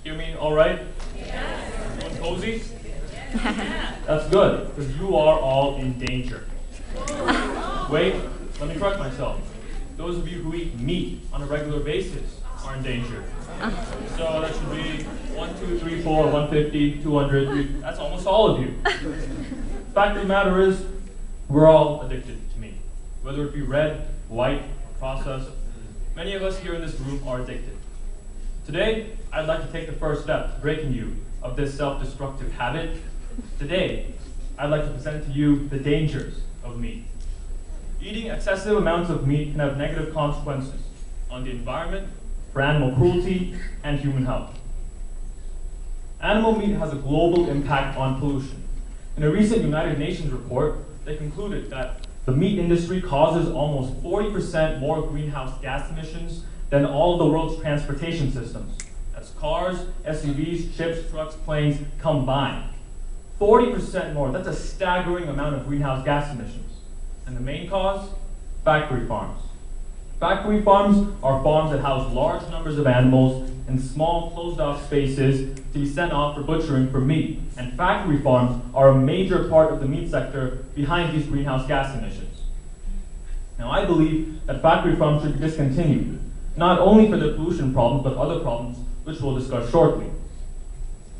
Hear me all right? Everyone cozy? That's good, because you are all in danger. Wait, let me correct myself. Those of you who eat meat on a regular basis are in danger. So that should be 1, 2, 3, 4, 150, 200. That's almost all of you. Fact of the matter is, we're all addicted to meat. Whether it be red, white, or processed, many of us here in this room are addicted. Today, I'd like to take the first step to breaking you of this self-destructive habit. Today, I'd like to present to you the dangers of meat. Eating excessive amounts of meat can have negative consequences on the environment, for animal cruelty, and human health. Animal meat has a global impact on pollution. In a recent United Nations report, they concluded that the meat industry causes almost 40% more greenhouse gas emissions than all of the world's transportation systems. That's cars, SUVs, ships, trucks, planes combined. 40% more. That's a staggering amount of greenhouse gas emissions. And the main cause? Factory farms. Factory farms are farms that house large numbers of animals in small closed-off spaces to be sent off for butchering for meat. And factory farms are a major part of the meat sector behind these greenhouse gas emissions. Now, I believe that factory farms should be discontinued, not only for their pollution problems, but other problems, which we'll discuss shortly.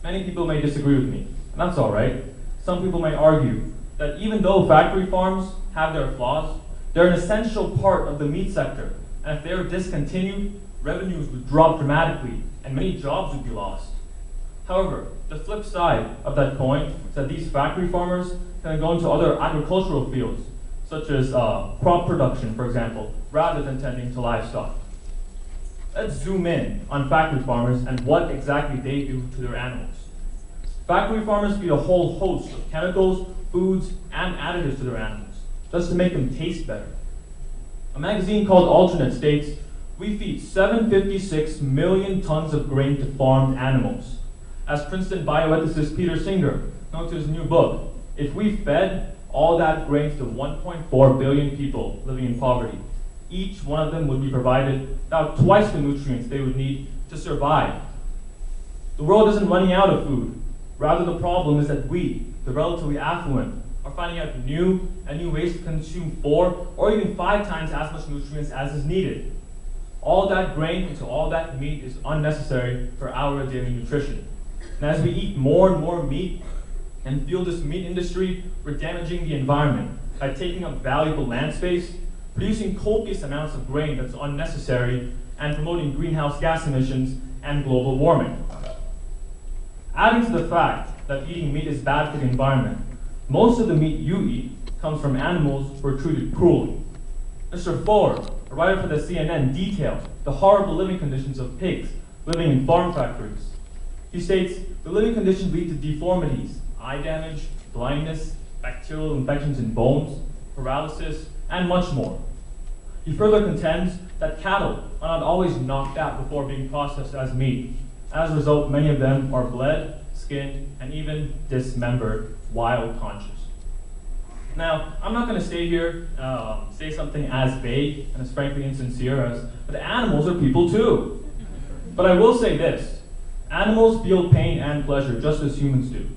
Many people may disagree with me, and that's all right. Some people may argue that even though factory farms have their flaws, they're an essential part of the meat sector, and if they were discontinued, revenues would drop dramatically, and many jobs would be lost. However, the flip side of that coin is that these factory farmers can go into other agricultural fields, such as crop production, for example, rather than tending to livestock. Let's zoom in on factory farmers and what exactly they do to their animals. Factory farmers feed a whole host of chemicals, foods, and additives to their animals, just to make them taste better. A magazine called Alternate states, we feed 756 million tons of grain to farmed animals. As Princeton bioethicist Peter Singer notes in his new book, if we fed all that grain to 1.4 billion people living in poverty, each one of them would be provided about twice the nutrients they would need to survive. The world isn't running out of food. Rather, the problem is that we, the relatively affluent, are finding out new ways to consume 4 or even 5 times as much nutrients as is needed. All that grain into all that meat is unnecessary for our daily nutrition. And as we eat more and more meat and fuel this meat industry, we're damaging the environment by taking up valuable land space, producing copious amounts of grain that's unnecessary, and promoting greenhouse gas emissions and global warming. Adding to the fact that eating meat is bad for the environment, most of the meat you eat comes from animals who are treated cruelly. Mr. Ford, a writer for the CNN, detailed the horrible living conditions of pigs living in farm factories. He states, the living conditions lead to deformities, eye damage, blindness, bacterial infections in bones, paralysis, and much more. He further contends that cattle are not always knocked out before being processed as meat. As a result, many of them are bled, skinned, and even dismembered while conscious. Now, I'm not going to stay here, say something as vague and as frankly insincere as, but animals are people too. But I will say this, animals feel pain and pleasure just as humans do.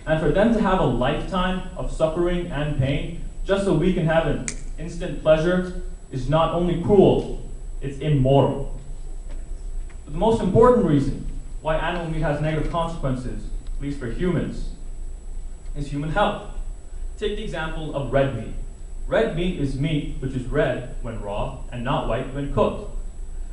And for them to have a lifetime of suffering and pain, just so we can have an instant pleasure, is not only cruel, it's immoral. But the most important reason why animal meat has negative consequences, at least for humans, is human health. Take the example of red meat. Red meat is meat which is red when raw and not white when cooked.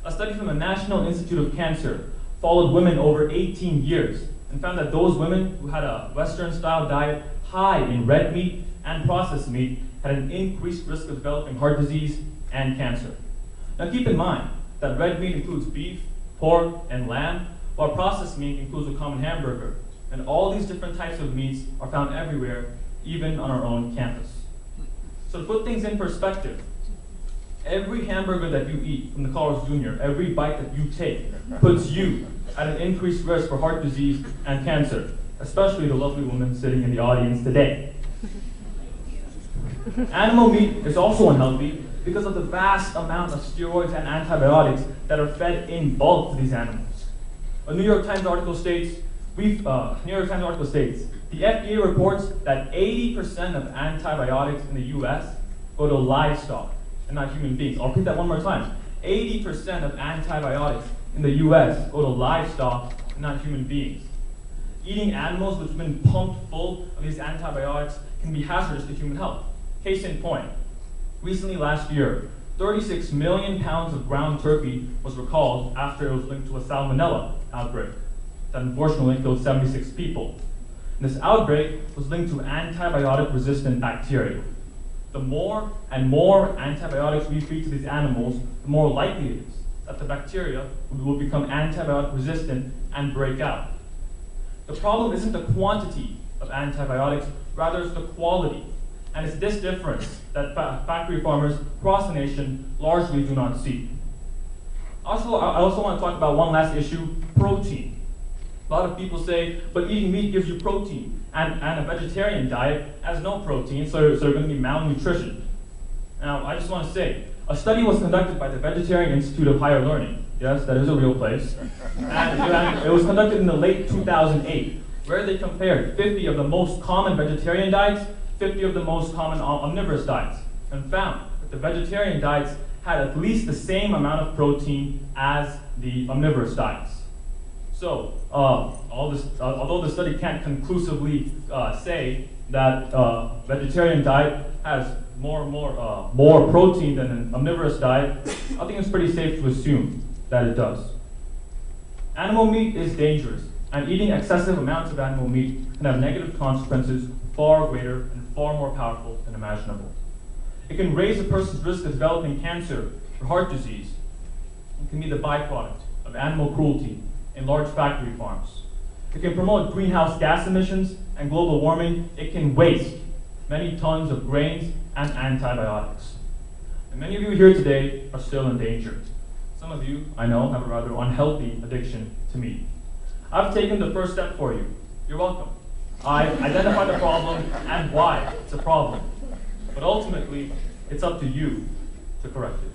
A study from the National Institute of Cancer followed women over 18 years and found that those women who had a Western-style diet high in red meat and processed meat had an increased risk of developing heart disease and cancer. Now keep in mind that red meat includes beef, pork, and lamb, while processed meat includes a common hamburger. And all these different types of meats are found everywhere, even on our own campus. So to put things in perspective, every hamburger that you eat from the Carl's Jr., every bite that you take, puts you at an increased risk for heart disease and cancer, especially the lovely woman sitting in the audience today. Animal meat is also unhealthy because of the vast amount of steroids and antibiotics that are fed in bulk to these animals. A New York Times article states, the FDA reports that 80% of antibiotics in the US go to livestock and not human beings. I'll repeat that one more time. 80% of antibiotics in the US go to livestock and not human beings. Eating animals which have been pumped full of these antibiotics can be hazardous to human health. Case in point, recently last year, 36 million pounds of ground turkey was recalled after it was linked to a salmonella outbreak that unfortunately killed 76 people. And this outbreak was linked to antibiotic-resistant bacteria. The more and more antibiotics we feed to these animals, the more likely it is that the bacteria will become antibiotic-resistant and break out. The problem isn't the quantity of antibiotics, rather it's the quality. And it's this difference that factory farmers across the nation largely do not see. I also want to talk about one last issue, protein. A lot of people say, but eating meat gives you protein, and a vegetarian diet has no protein, so you're going to be malnutrition. Now, I just want to say, a study was conducted by the Vegetarian Institute of Higher Learning. Yes, that is a real place. And it was conducted in the late 2008, where they compared 50 of the most common vegetarian diets, 50 of the most common omnivorous diets, and found that the vegetarian diets had at least the same amount of protein as the omnivorous diets. So, although the study can't conclusively say that vegetarian diet has more protein than an omnivorous diet, I think it's pretty safe to assume that it does. Animal meat is dangerous, and eating excessive amounts of animal meat can have negative consequences far greater and far more powerful than imaginable. It can raise a person's risk of developing cancer or heart disease. It can be the byproduct of animal cruelty in large factory farms. It can promote greenhouse gas emissions and global warming. It can waste many tons of grains and antibiotics. And many of you here today are still in danger. Some of you, I know, have a rather unhealthy addiction to meat. I've taken the first step for you. You're welcome. I've identified the problem and why it's a problem. But ultimately, it's up to you to correct it.